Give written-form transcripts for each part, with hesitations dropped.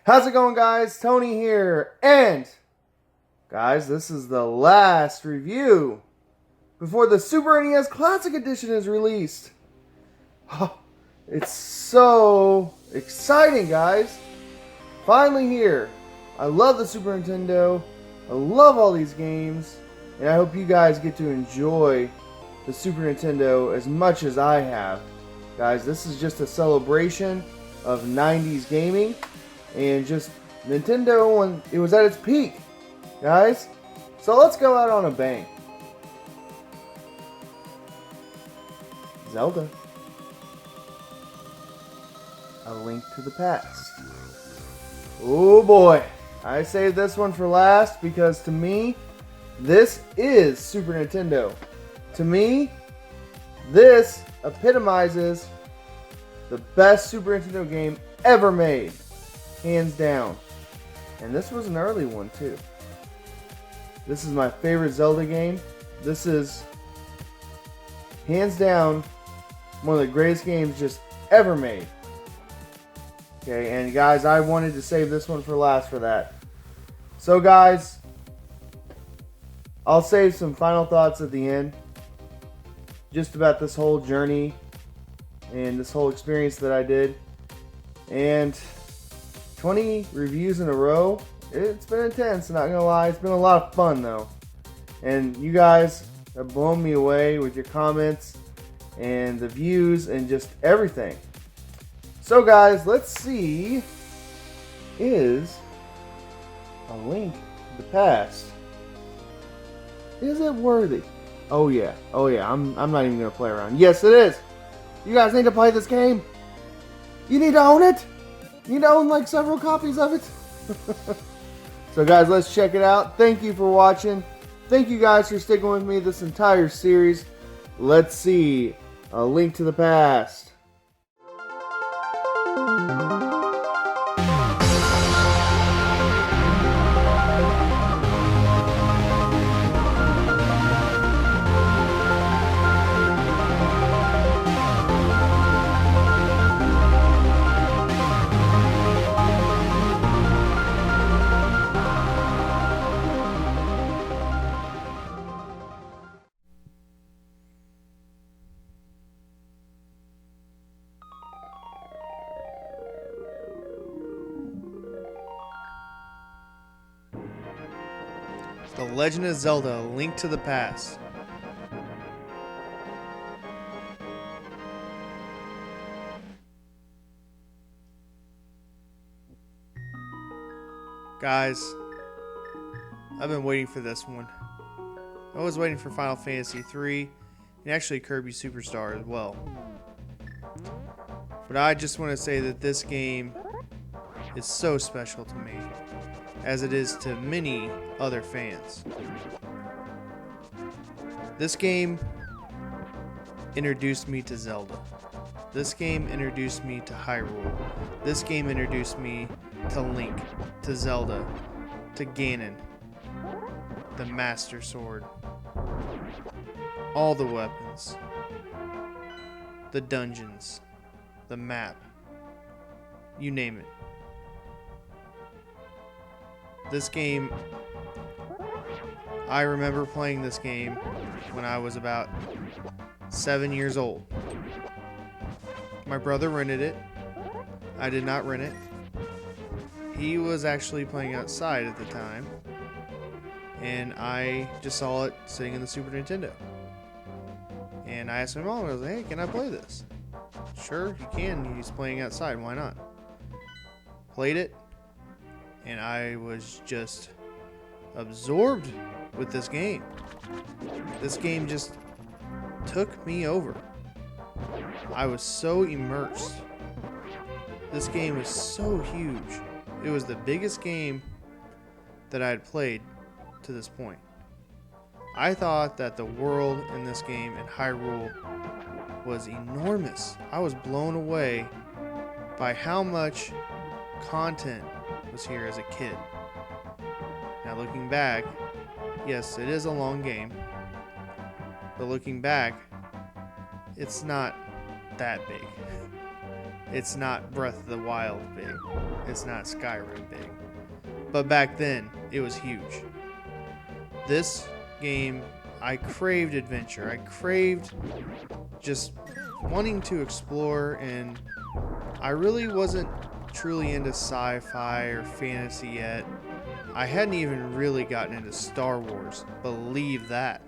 How's it going, guys? Tony here, and guys, this is the last review before the Super NES Classic Edition is released. Oh, it's so exciting, guys. Finally here. I love the Super Nintendo. I love all these games, and I hope you guys get to enjoy the Super Nintendo as much as I have. Guys, this is just a celebration of 90s gaming. And just Nintendo when it was at its peak, guys. So let's go out on a bang. Zelda. A Link to the Past. Oh boy. I saved this one for last because to me, this is Super Nintendo. To me, this epitomizes the best Super Nintendo game ever made. Hands down. And this was an early one too. This is my favorite Zelda game. This is hands down one of the greatest games just ever made. Okay, and guys, I wanted to save this one for last for that. So guys, I'll save some final thoughts at the end. Just about this whole journey and this whole experience that I did. And 20 reviews in a row. It's been intense, not gonna lie. It's been a lot of fun though. And you guys have blown me away with your comments and the views and just everything. So guys, let's see. Is A Link to the Past, is it worthy? Oh yeah. I'm not even gonna play around. Yes, it is. You guys need to play this game. You need to own it. You need to own like several copies of it. So guys, let's check it out. Thank you for watching. Thank you guys for sticking with me this entire series. Let's see A Link to the Past. The Legend of Zelda: Link to the Past. Guys, I've been waiting for this one. I was waiting for Final Fantasy III and actually Kirby Superstar as well. But I just want to say that this game is so special to me, as it is to many other fans. This game introduced me to Zelda. This game introduced me to Hyrule. This game introduced me to Link, to Zelda, to Ganon, the Master Sword, all the weapons, the dungeons, the map, you name it. This game, I remember playing this game when I was about 7 years old. My brother rented it. I did not rent it. He was actually playing outside at the time, and I just saw it sitting in the Super Nintendo. And I asked my mom, I was like, hey, can I play this? Sure, you can. He's playing outside. Why not? Played it. And I was just absorbed with this game. This game just took me over. I was so immersed. This game was so huge. It was the biggest game that I had played to this point. I thought that the world in this game in Hyrule was enormous. I was blown away by how much content was here as a kid. Now looking back, yes, it is a long game, but looking back, it's not that big. It's not Breath of the Wild big. It's not Skyrim big. But back then, it was huge. This game, I craved adventure. I craved just wanting to explore, and I really wasn't truly into sci-fi or fantasy yet. I hadn't even really gotten into Star Wars. Believe that.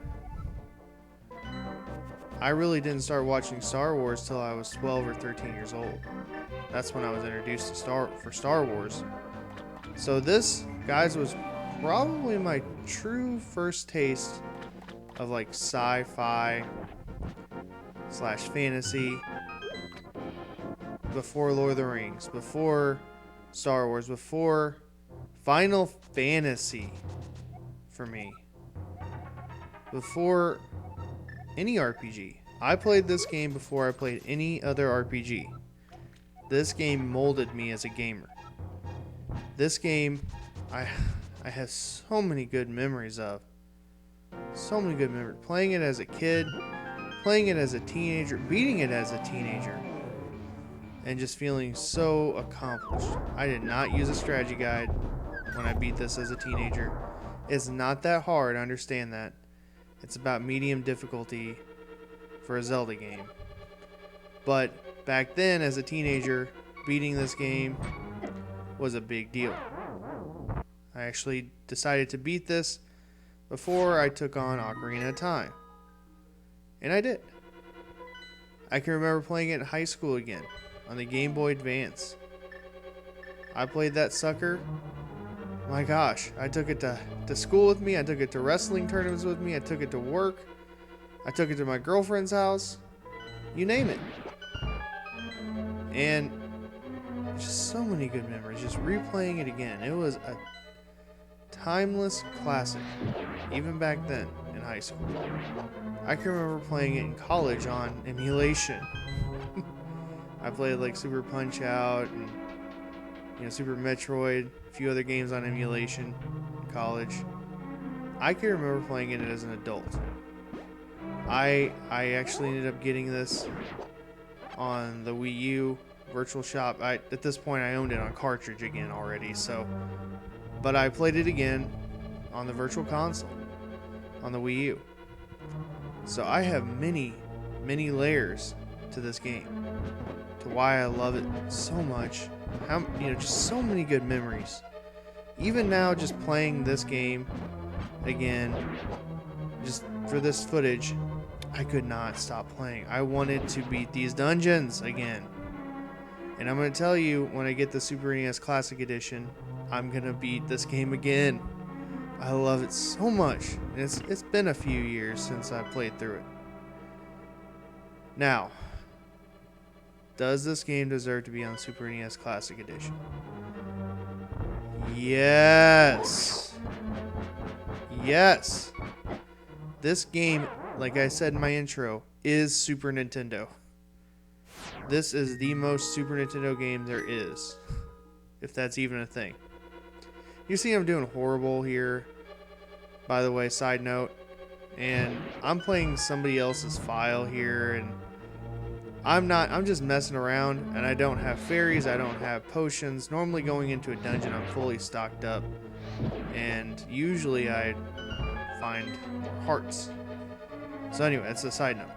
I really didn't start watching Star Wars till I was 12 or 13 years old. That's when I was introduced to Star Wars. So this, guys, was probably my true first taste of like sci-fi / fantasy before Lord of the Rings, before Star Wars, before Final Fantasy for me, before any RPG. I played this game before I played any other RPG. This game molded me as a gamer. This game, I have so many good memories of. So many good memories. Playing it as a kid, playing it as a teenager, beating it as a teenager, and just feeling so accomplished. I did not use a strategy guide when I beat this as a teenager. It's not that hard, understand that. It's about medium difficulty for a Zelda game. But back then, as a teenager, beating this game was a big deal. I actually decided to beat this before I took on Ocarina of Time. And I did. I can remember playing it in high school again on the Game Boy Advance. I played that sucker. My gosh, I took it to school with me. I took it to wrestling tournaments with me. I took it to work. I took it to my girlfriend's house. You name it. And just so many good memories. Just replaying it again. It was a timeless classic. Even back then in high school. I can remember playing it in college on emulation. I played like Super Punch Out and Super Metroid, a few other games on emulation in college. I can remember playing it as an adult. I actually ended up getting this on the Wii U Virtual Shop. At this point I owned it on cartridge again already, but I played it again on the Virtual Console on the Wii U. So I have many layers to this game, to why I love it so much. Just so many good memories. Even now, just playing this game again, just for this footage, I could not stop playing. I wanted to beat these dungeons again. And I'm going to tell you, when I get the Super NES Classic Edition, I'm going to beat this game again. I love it so much. And it's been a few years since I played through it. Now, does this game deserve to be on Super NES Classic Edition? Yes. Yes. This game, like I said in my intro, is Super Nintendo. This is the most Super Nintendo game there is, if that's even a thing. You see I'm doing horrible here, by the way, side note, and I'm playing somebody else's file here, and I'm just messing around, and I don't have fairies, I don't have potions. Normally going into a dungeon, I'm fully stocked up, and usually I find more hearts. So anyway, that's a side note.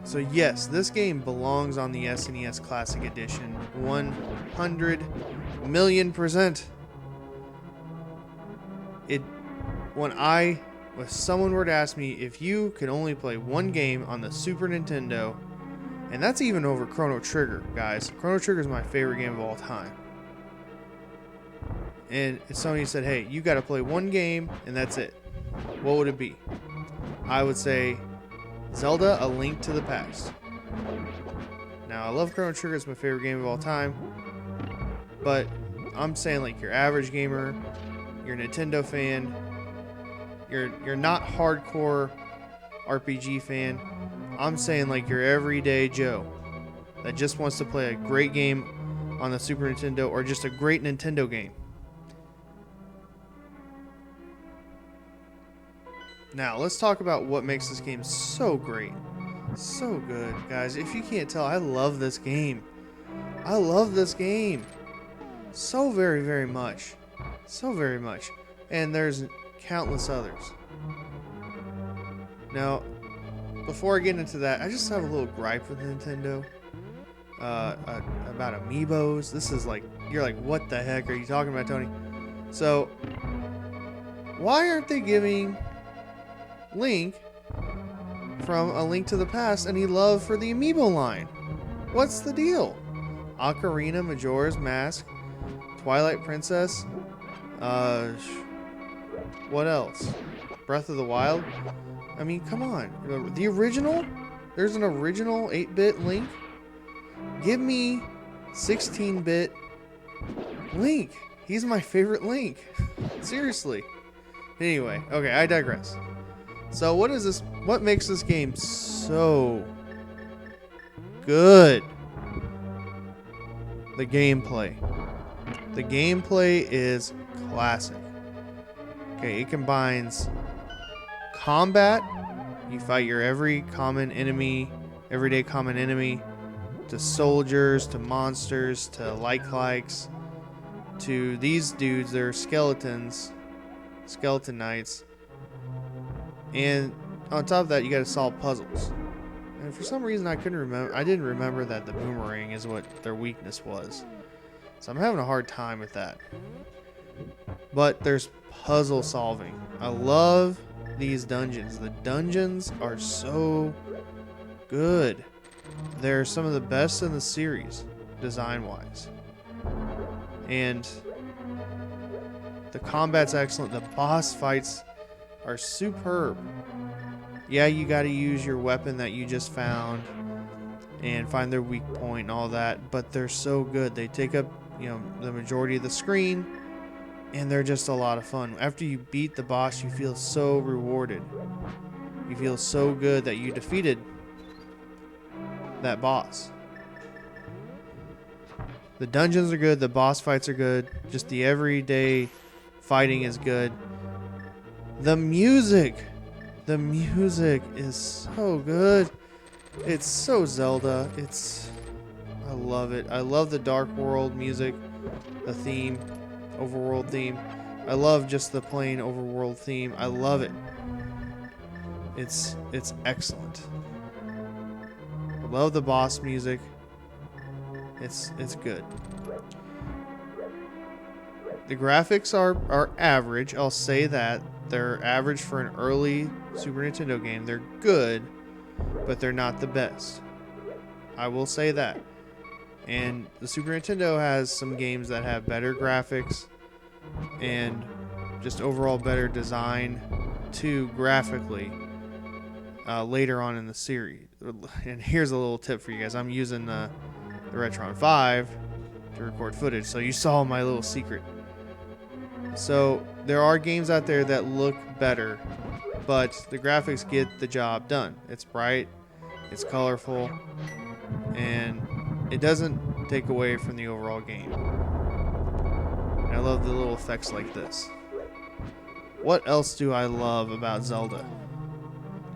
So yes, this game belongs on the SNES Classic Edition, 100,000,000%. If someone were to ask me if you could only play one game on the Super Nintendo, and that's even over Chrono Trigger, guys. Chrono Trigger is my favorite game of all time. And if somebody said, hey, you got to play one game and that's it, what would it be? I would say Zelda: A Link to the Past. Now, I love Chrono Trigger. It's my favorite game of all time. But I'm saying like your average gamer, your Nintendo fan, you're not hardcore RPG fan. I'm saying like your everyday Joe that just wants to play a great game on the Super Nintendo or just a great Nintendo game. Now, let's talk about what makes this game so great. So good, guys. If you can't tell, I love this game. I love this game so very, very much. So very much. And there's countless others. Now, before I get into that, I just have a little gripe with Nintendo about amiibos. This is like, you're like, what the heck are you talking about, Tony? So, why aren't they giving Link from A Link to the Past any love for the amiibo line? What's the deal? Ocarina, Majora's Mask, Twilight Princess, what else? Breath of the Wild? I mean, come on. The original? There's an original 8-bit Link? Give me 16-bit Link. He's my favorite Link. Seriously. Anyway, okay, I digress. So what is this? What makes this game so good? The gameplay. The gameplay is classic. Okay, it combines combat. You fight your everyday common enemy, to soldiers, to monsters, to likes, to these dudes. They're skeletons, skeleton knights, and on top of that, you got to solve puzzles. And for some reason, I didn't remember that the boomerang is what their weakness was. So I'm having a hard time with that. But there's puzzle solving. I love these dungeons. The dungeons are so good. They're some of the best in the series, design-wise. And the combat's excellent. The boss fights are superb. Yeah, you got to use your weapon that you just found and find their weak point and all that, but they're so good. They take up, the majority of the screen, and they're just a lot of fun. After you beat the boss, you feel so rewarded. You feel so good that you defeated that boss. The dungeons are good, the boss fights are good, just the everyday fighting is good. The music is so good. It's so Zelda. I love it. I love the Dark World music, the theme, overworld theme. I love just the plain overworld theme. I love it. It's excellent. I love the boss music. It's good. The graphics are average. I'll say that. They're average for an early Super Nintendo game. They're good, but they're not the best. I will say that. And the Super Nintendo has some games that have better graphics and just overall better design too graphically later on in the series. And here's a little tip for you guys. I'm using the Retron 5 to record footage, so you saw my little secret. So there are games out there that look better, but the graphics get the job done. It's bright, it's colorful, and it doesn't take away from the overall game. And I love the little effects like this. What else do I love about Zelda?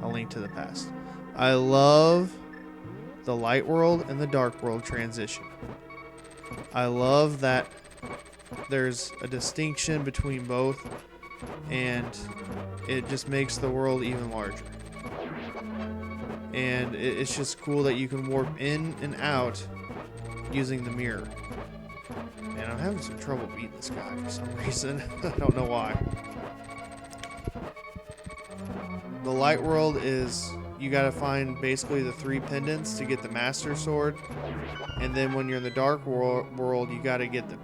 A Link to the Past. I love the light world and the dark world transition. I love that there's a distinction between both, and it just makes the world even larger. And it's just cool that you can warp in and out using the mirror. And I'm having some trouble beating this guy for some reason. I don't know why. The light world is, you gotta find basically the 3 pendants to get the Master Sword. And then when you're in the dark world, you gotta get the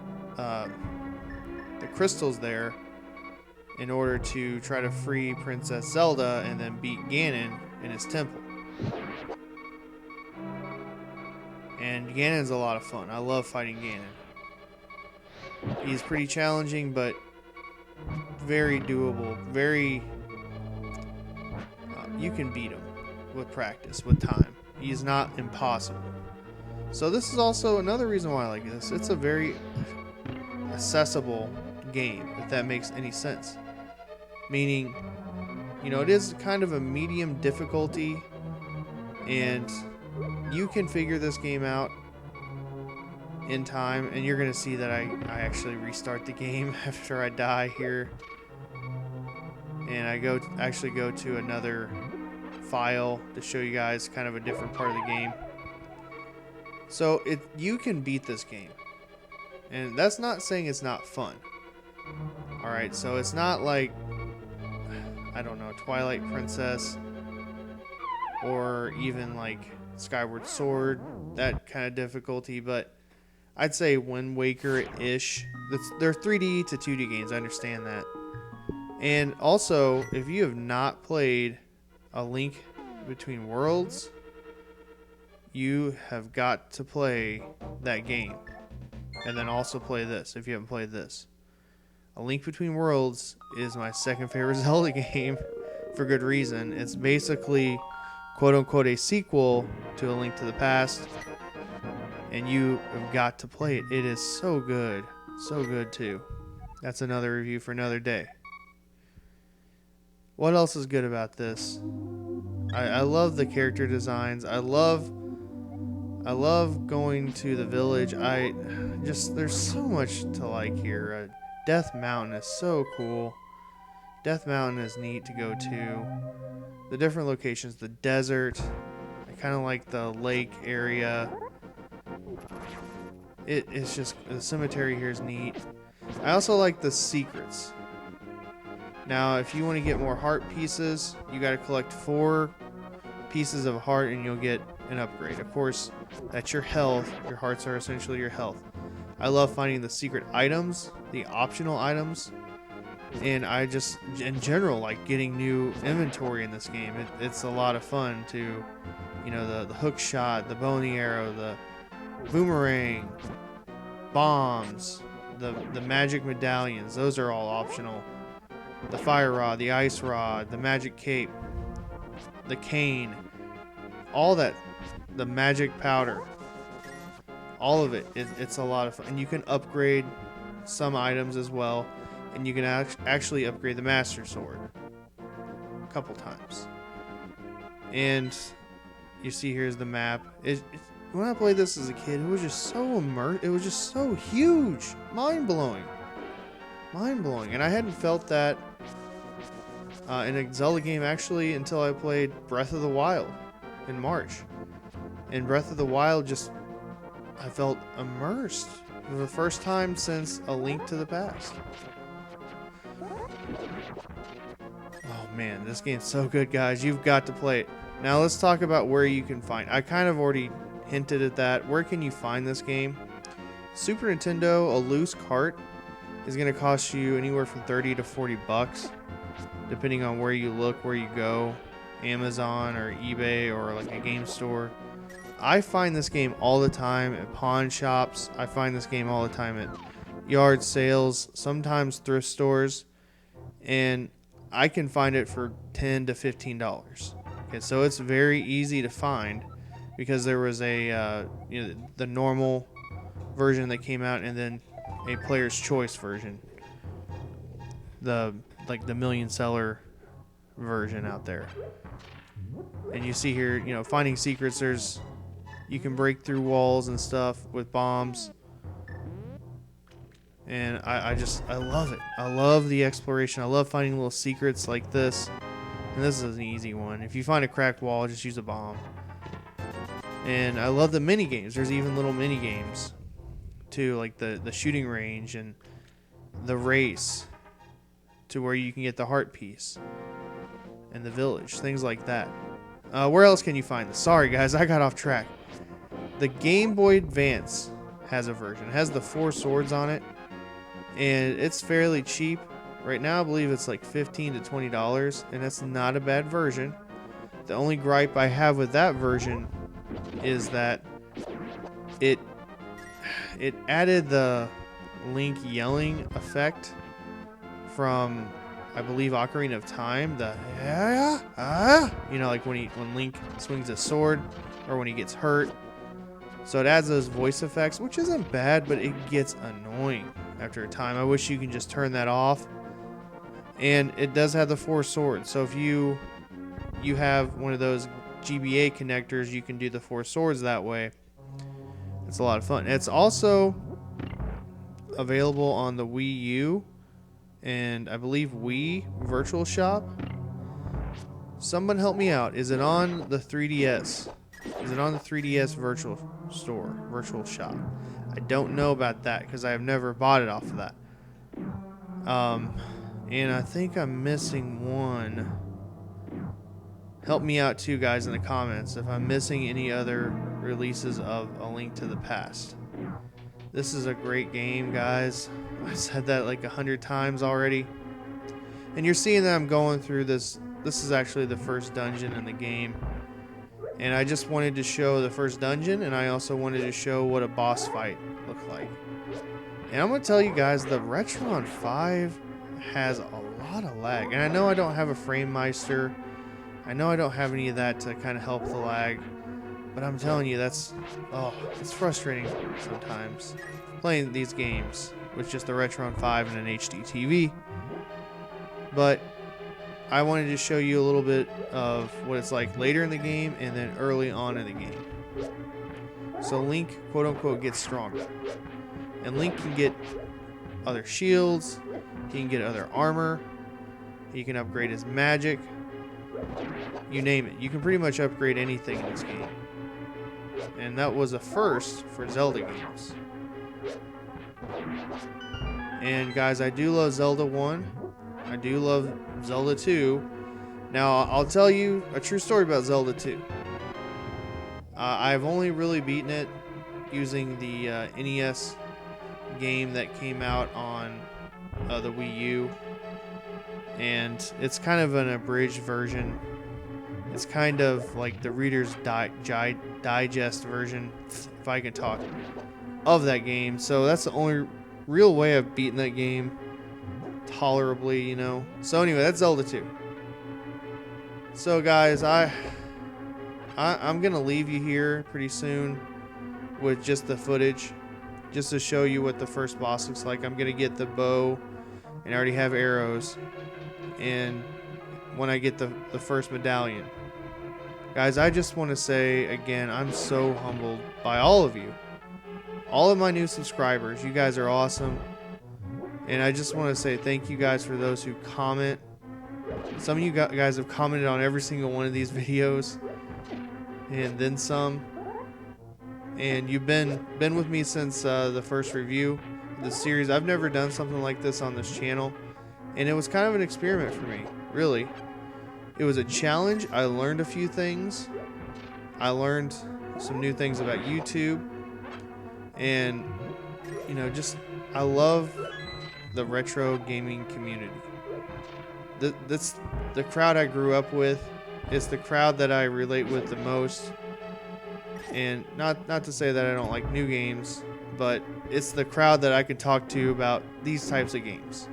crystals there in order to try to free Princess Zelda and then beat Ganon in his temple. And Ganon's a lot of fun. I love fighting Ganon. He's pretty challenging, but very doable. You can beat him with practice, with time. He's not impossible. So this is also another reason why I like this. It's a very accessible game, if that makes any sense. Meaning, it is kind of a medium difficulty, and you can figure this game out in time, and you're gonna see that I actually restart the game after I die here, and I actually go to another file to show you guys kind of a different part of the game. So you can beat this game, and that's not saying it's not fun. All right, so it's not like, I don't know, Twilight Princess or even like Skyward Sword, that kind of difficulty, but I'd say Wind Waker-ish. They're 3D to 2D games, I understand that. And also, if you have not played A Link Between Worlds, you have got to play that game. And then also play this, if you haven't played this. A Link Between Worlds is my second favorite Zelda game, for good reason. It's basically, quote-unquote, a sequel to A Link to the Past, and you have got to play it. It is so good. So good, too. That's another review for another day. What else is good about this? I love the character designs. I love going to the village. There's so much to like here. Death Mountain is so cool. Death Mountain is neat to go to. The different locations, the desert. I kind of like the lake area. It's just, the cemetery here is neat. I also like the secrets. Now, if you want to get more heart pieces, you got to collect 4 pieces of heart and you'll get an upgrade. Of course, that's your health. Your hearts are essentially your health. I love finding the secret items, the optional items, and I just, in general, like getting new inventory in this game. It's a lot of fun to, you know, the hook shot, the bow and the arrow, the boomerang, bombs, the magic medallions. Those are all optional. The fire rod, the ice rod, the magic cape, the cane, all that, the magic powder, all of it. It's a lot of fun. And you can upgrade some items as well, and you can actually upgrade the Master Sword a couple times. And you see here's the map. When I played this as a kid, it was just so immersed. It was just so huge, mind-blowing. Mind-blowing. And I hadn't felt that in a Zelda game actually until I played Breath of the Wild in March. In Breath of the Wild, I felt immersed for the first time since A Link to the Past. Oh man, this game's so good, guys. You've got to play it. Now let's talk about where you can find. I kind of already hinted at that. Where can you find this game? Super Nintendo, a loose cart is going to cost you anywhere from 30 to 40 bucks, depending on where you look, where you go, Amazon or eBay or like a game store. I find this game all the time at pawn shops. I find this game all the time at yard sales, sometimes thrift stores, and I can find it for $10 to $15. Okay, so it's very easy to find because there was the normal version that came out and then a player's choice version, the million seller version out there. And you see here, finding secrets. You can break through walls and stuff with bombs. And I love it. I love the exploration. I love finding little secrets like this. And this is an easy one. If you find a cracked wall, just use a bomb. And I love the mini games. There's even little mini games too, like the shooting range and the race to where you can get the heart piece and the village, things like that. Where else can you find this? Sorry guys, I got off track. The Game Boy Advance has a version. It has the 4 swords on it, and it's fairly cheap. Right now I believe it's like $15 to $20, and that's not a bad version. The only gripe I have with that version is that it added the Link yelling effect from, I believe, Ocarina of Time. The like when Link swings his sword or when he gets hurt. So it adds those voice effects, which isn't bad, but it gets annoying after a time. I wish you can just turn that off. And it does have the 4 swords. So if you have one of those GBA connectors, you can do the 4 swords that way. It's a lot of fun. It's also available on the Wii U and I believe Wii Virtual Shop. Someone help me out. Is it on the 3DS? Is it on the 3DS Virtual Store, Virtual Shop? I don't know about that because I have never bought it off of that. And I think I'm missing one. Help me out too, guys, in the comments if I'm missing any other releases of A Link to the Past. This is a great game, guys. I said that like 100 times already. And you're seeing that I'm going through this. This is actually the first dungeon in the game. And I just wanted to show the first dungeon, and I also wanted to show what a boss fight looked like. And I'm going to tell you guys, the Retron 5 has a lot of lag. And I know I don't have a Frame Meister. I know I don't have any of that to kind of help the lag. But I'm telling you, it's frustrating sometimes playing these games with just the Retron 5 and an HD TV. But I wanted to show you a little bit of what it's like later in the game and then early on in the game. So Link, quote unquote, gets stronger. And Link can get other shields, he can get other armor, he can upgrade his magic, you name it. You can pretty much upgrade anything in this game. And that was a first for Zelda games. And guys, I do love Zelda 1. I do love Zelda 2. Now, I'll tell you a true story about Zelda 2. I've only really beaten it using the NES game that came out on the Wii U. And it's kind of an abridged version. It's kind of like the Reader's Digest version, if I can talk, of that game. So that's the only real way I've beaten that game tolerably, you know. So anyway, that's Zelda 2. So guys, I'm gonna leave you here pretty soon with just the footage, just to show you what the first boss looks like. I'm gonna get the bow, and I already have arrows, and when I get the first medallion. Guys, I just want to say again, I'm so humbled by all of you. All of my new subscribers. You guys are awesome. And I just want to say thank you guys for those who comment. Some of you guys have commented on every single one of these videos. And then some. And you've been with me since the first review of the series. I've never done something like this on this channel. And it was kind of an experiment for me, really. It was a challenge. I learned a few things. I learned some new things about YouTube. And, you know, just, I love the retro gaming community. That's the crowd I grew up with. It's the crowd that I relate with the most. And not to say that I don't like new games, but it's the crowd that I can talk to about these types of games.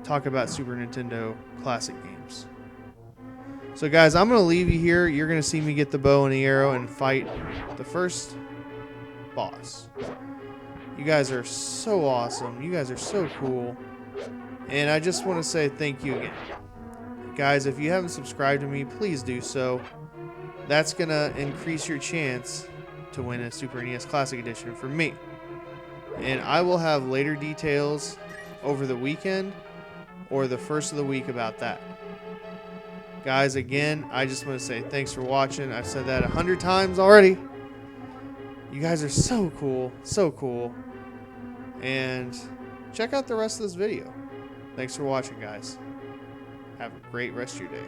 Talk about Super Nintendo classic games. So guys, I'm going to leave you here. You're going to see me get the bow and the arrow and fight the first boss. You guys are so awesome. You guys are so cool. And I just want to say thank you again. Guys, if you haven't subscribed to me, please do so. That's going to increase your chance to win a Super NES Classic Edition from me. And I will have later details over the weekend or the first of the week about that. Guys, again, I just want to say thanks for watching. I've said that 100 times already. You guys are so cool, so cool. And check out the rest of this video. Thanks for watching, guys. Have a great rest of your day.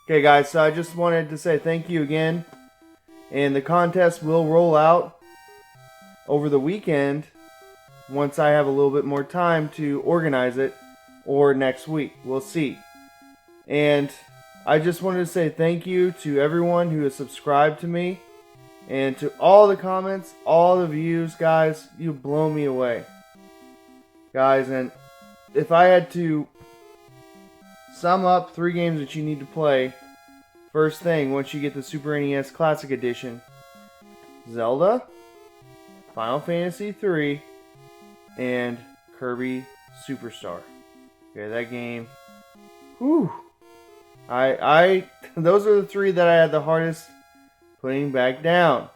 Okay, guys, so I just wanted to say thank you again. And the contest will roll out over the weekend once I have a little bit more time to organize it, or next week. We'll see. And I just wanted to say thank you to everyone who has subscribed to me, and to all the comments, all the views, guys. You blow me away, guys. And if I had to sum up 3 games that you need to play, first thing, once you get the Super NES Classic Edition: Zelda, Final Fantasy 3, and Kirby Superstar. Okay, that game. Whew. Those are the 3 that I had the hardest putting back down.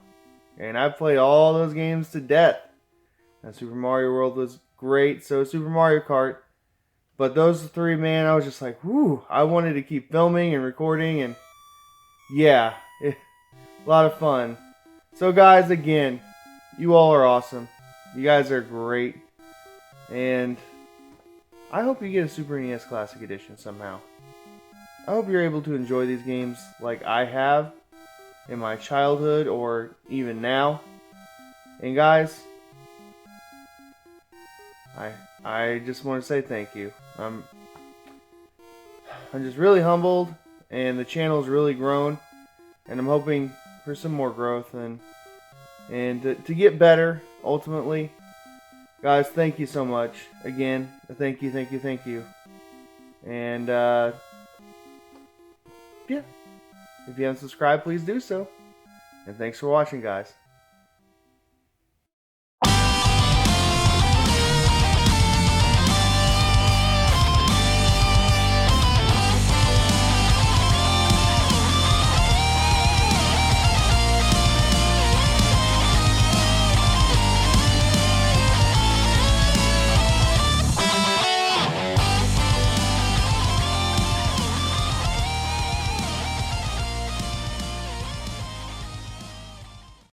And I played all those games to death. And Super Mario World was great, so Super Mario Kart. But those 3, man, I was just like, whew. I wanted to keep filming and recording, and yeah, a lot of fun. So guys, again, you all are awesome. You guys are great. And I hope you get a Super NES Classic Edition somehow. I hope you're able to enjoy these games like I have in my childhood or even now. And guys, I just want to say thank you. I'm just really humbled, and the channel's really grown, and I'm hoping for some more growth and to get better ultimately. Guys, thank you so much. Again, thank you. And yeah, if you haven't subscribed, please do so. And thanks for watching, guys.